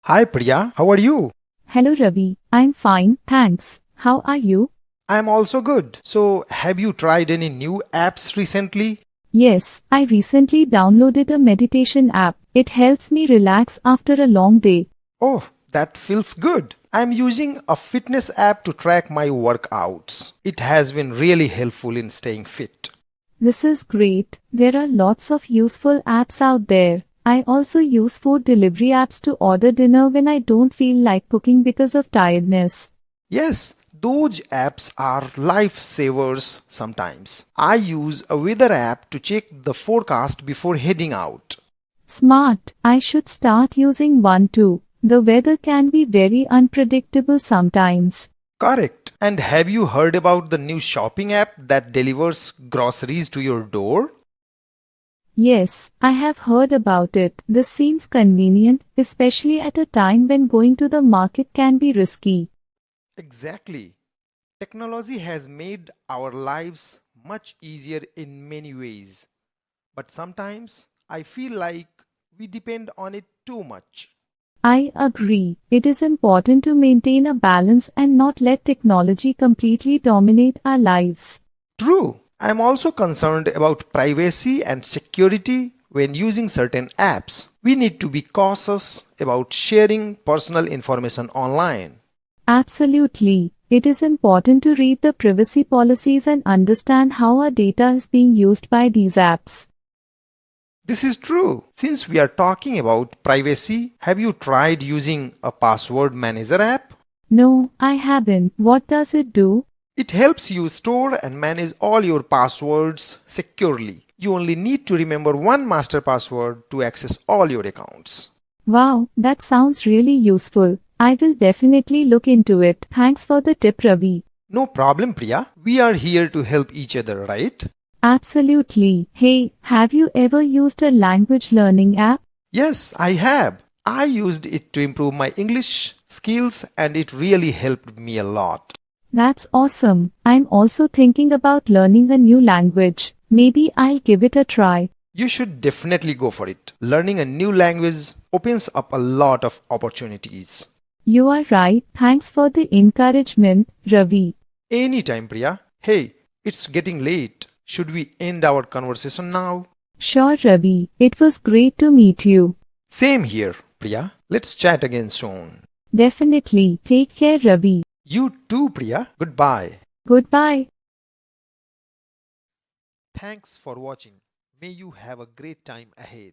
Hi Priya, how are you? Hello Ravi, I'm fine, thanks. How are you? I'm also good. So, have you tried any new apps recently? Yes, I recently downloaded a meditation app. It helps me relax after a long day. Oh, that feels good. I'm using a fitness app to track my workouts. It has been really helpful in staying fit. This is great. There are lots of useful apps out there. I also use food delivery apps to order dinner when I don't feel like cooking because of tiredness. Yes, those apps are lifesavers sometimes. I use a weather app to check the forecast before heading out. Smart. I should start using one too. The weather can be very unpredictable sometimes. Correct. And have you heard about the new shopping app that delivers groceries to your door? Yes, I have heard about it. This seems convenient, especially at a time when going to the market can be risky. Exactly. Technology has made our lives much easier in many ways, but sometimes I feel like we depend on it too much. I agree. It is important to maintain a balance and not let technology completely dominate our lives. True, I'm also concerned about privacy and security when using certain apps. We need to be cautious about sharing personal information online. Absolutely. It is important to read the privacy policies and understand how our data is being used by these apps. This is true. Since we are talking about privacy, have you tried using a password manager app? No, I haven't. What does it do? It helps you store and manage all your passwords securely. You only need to remember one master password to access all your accounts. Wow, that sounds really useful. I will definitely look into it. Thanks for the tip, Ravi. No problem, Priya. We are here to help each other, right? Absolutely. Hey, have you ever used a language learning app? Yes, I have. I used it to improve my English skills and it really helped me a lot. That's awesome. I'm also thinking about learning a new language. Maybe I'll give it a try. You should definitely go for it. Learning a new language opens up a lot of opportunities. You are right. Thanks for the encouragement, Ravi. Anytime, Priya. Hey, it's getting late. Should we end our conversation now? Sure, Ravi. It was great to meet you. Same here, Priya. Let's chat again soon. Definitely. Take care, Ravi. You too, Priya. Goodbye. Goodbye. Thanks for watching. May you have a great time ahead.